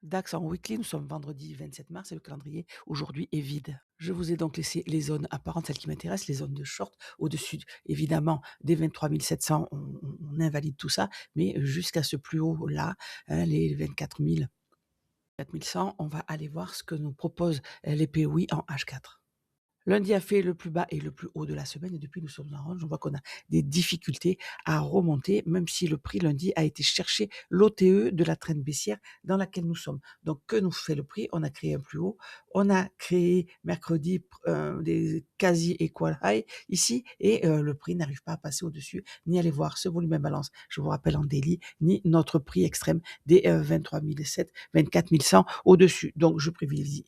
DAX en weekly, nous sommes vendredi 27 mars et le calendrier aujourd'hui est vide. Je vous ai donc laissé les zones apparentes, celles qui m'intéressent, les zones de short au-dessus, évidemment, des 23 700, on invalide tout ça, mais jusqu'à ce plus haut là, hein, les 24 000, 4 100, on va aller voir ce que nous proposent les POI en H4. Lundi a fait le plus bas et le plus haut de la semaine et depuis nous sommes en range. On voit qu'on a des difficultés à remonter, même si le prix lundi a été chercher l'OTE de la trend baissière dans laquelle nous sommes. Donc que nous fait le prix? On a créé un plus haut, on a créé mercredi des quasi equal high ici et le prix n'arrive pas à passer au-dessus ni aller voir ce volume imbalance. Je vous rappelle en daily ni notre prix extrême des 23 700, 24 100 au-dessus. Donc je privilégie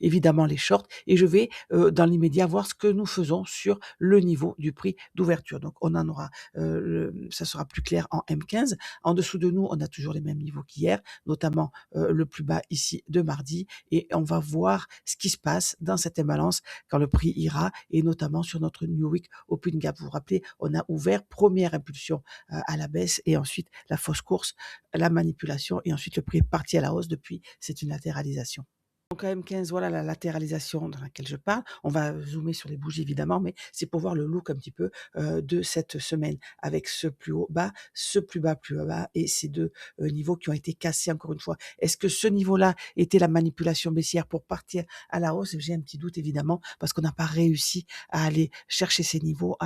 évidemment les shorts et je vais dans l'immédiat voir ce que nous faisons sur le niveau du prix d'ouverture. Donc on en aura, ça sera plus clair en M15. En dessous de nous, on a toujours les mêmes niveaux qu'hier, notamment le plus bas ici de mardi et on va voir ce qui se passe dans cette imbalance quand le prix ira et notamment sur notre New Week Open Gap. Vous vous rappelez, on a ouvert première impulsion à la baisse et ensuite la fausse course, la manipulation et ensuite le prix est parti à la hausse. Depuis, c'est une latéralisation. Donc à M15, voilà la latéralisation dans laquelle je parle. On va zoomer sur les bougies évidemment, mais c'est pour voir le look un petit peu de cette semaine avec ce plus haut bas, ce plus bas et ces deux niveaux qui ont été cassés encore une fois. Est-ce que ce niveau-là était la manipulation baissière pour partir à la hausse? J'ai un petit doute évidemment parce qu'on n'a pas réussi à aller chercher ces niveaux,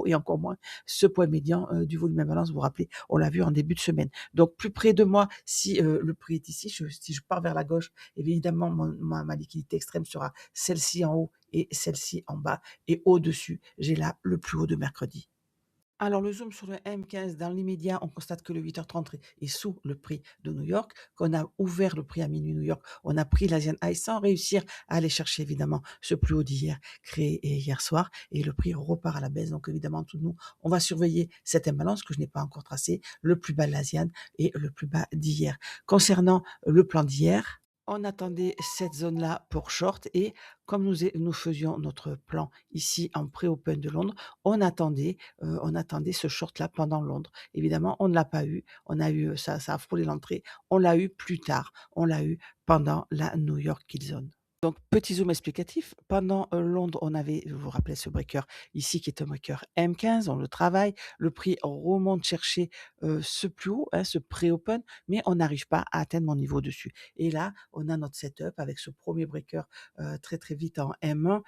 et encore moins ce point médian du volume imbalance. Vous vous rappelez, on l'a vu en début de semaine. Donc plus près de moi, si le prix est ici, si je pars vers la gauche, évidemment, ma liquidité extrême sera celle-ci en haut et celle-ci en bas. Et au-dessus, j'ai là le plus haut de mercredi. Alors, le zoom sur le M15, dans l'immédiat, on constate que le 8h30 est sous le prix de New York, qu'on a ouvert le prix à minuit New York, on a pris l'Asian High sans réussir à aller chercher évidemment ce plus haut d'hier créé hier soir et le prix repart à la baisse. Donc évidemment, tout nous, on va surveiller cette imbalance que je n'ai pas encore tracée, le plus bas de l'Asian et le plus bas d'hier. Concernant le plan d'hier, on attendait cette zone-là pour short et comme nous faisions notre plan ici en pré-open de Londres, on attendait ce short-là pendant Londres. Évidemment, on ne l'a pas eu. On a eu ça a frôlé l'entrée. On l'a eu plus tard. On l'a eu pendant la New York Kill Zone. Donc, petit zoom explicatif. Pendant Londres, on avait, vous vous rappelez ce breaker ici qui est un breaker M15, on le travaille. Le prix remonte chercher ce plus haut, hein, ce pré-open, mais on n'arrive pas à atteindre mon niveau dessus. Et là, on a notre setup avec ce premier breaker très très vite en M1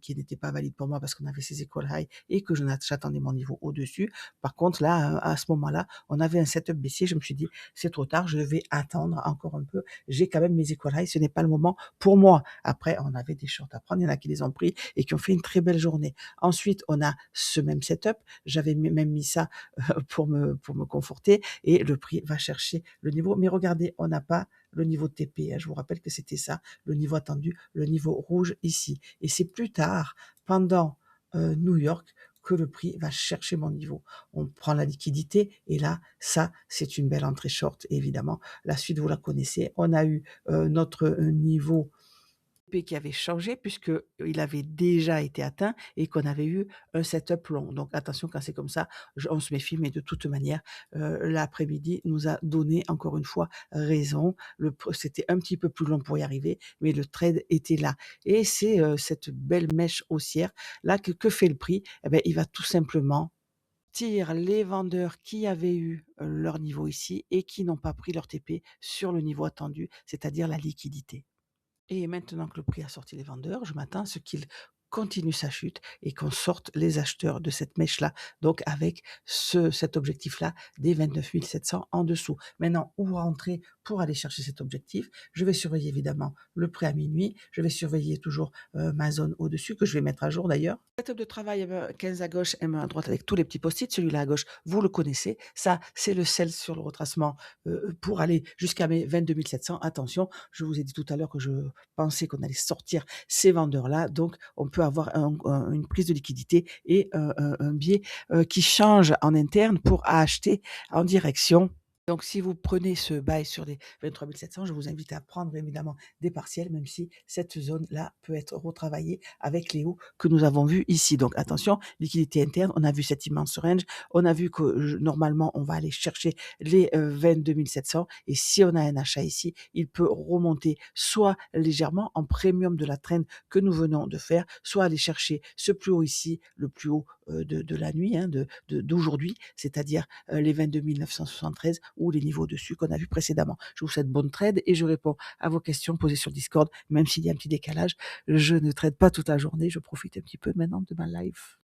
qui n'était pas valide pour moi parce qu'on avait ces equal high et que j'attendais mon niveau au-dessus. Par contre, là, à ce moment-là, on avait un setup baissier. Je me suis dit, c'est trop tard, je vais attendre encore un peu. J'ai quand même mes equal high, ce n'est pas le moment pour moi. Après, on avait des shorts à prendre, il y en a qui les ont pris et qui ont fait une très belle journée. Ensuite, on a ce même setup. J'avais même mis ça pour me conforter et le prix va chercher le niveau. Mais regardez, on n'a pas le niveau de TP, hein. Je vous rappelle que c'était ça, le niveau attendu, le niveau rouge ici. Et c'est plus tard, pendant New York, que le prix va chercher mon niveau. On prend la liquidité et là, ça, c'est une belle entrée short. Et évidemment, la suite, vous la connaissez. On a eu notre niveau qui avait changé puisqu'il avait déjà été atteint et qu'on avait eu un setup long. Donc attention quand c'est comme ça, on se méfie, mais de toute manière, l'après-midi nous a donné encore une fois raison. C'était un petit peu plus long pour y arriver, mais le trade était là. Et c'est cette belle mèche haussière là que fait le prix? Eh ben, il va tout simplement tire les vendeurs qui avaient eu leur niveau ici et qui n'ont pas pris leur TP sur le niveau attendu, c'est-à-dire la liquidité. Et maintenant que le prix a sorti les vendeurs, je m'attends à ce qu'il continue sa chute et qu'on sorte les acheteurs de cette mèche-là, donc avec cet objectif-là des 29 700 en dessous. Maintenant, où rentrer pour aller chercher cet objectif? Je vais surveiller évidemment le prix à minuit, je vais surveiller toujours ma zone au-dessus, que je vais mettre à jour d'ailleurs. Setup de travail M 15 à gauche, M1 à droite avec tous les petits post-it, celui-là à gauche, vous le connaissez, ça c'est le sel sur le retracement pour aller jusqu'à mes 22 700. Attention, je vous ai dit tout à l'heure que je pensais qu'on allait sortir ces vendeurs-là. Donc, on peut avoir une prise de liquidité et un biais qui change en interne pour acheter en direction Donc si vous prenez ce bail sur les 23 700, je vous invite à prendre évidemment des partiels, même si cette zone-là peut être retravaillée avec les hauts que nous avons vus ici. Donc attention, liquidité interne, on a vu cet immense range, on a vu que normalement on va aller chercher les 22 700 et si on a un achat ici, il peut remonter soit légèrement en premium de la trend que nous venons de faire, soit aller chercher ce plus haut ici, le plus haut de la nuit, hein, d'aujourd'hui, c'est-à-dire les 22 973 ou les niveaux dessus qu'on a vus précédemment. Je vous souhaite bonne trade et je réponds à vos questions posées sur Discord, même s'il y a un petit décalage. Je ne trade pas toute la journée, je profite un petit peu maintenant de ma live.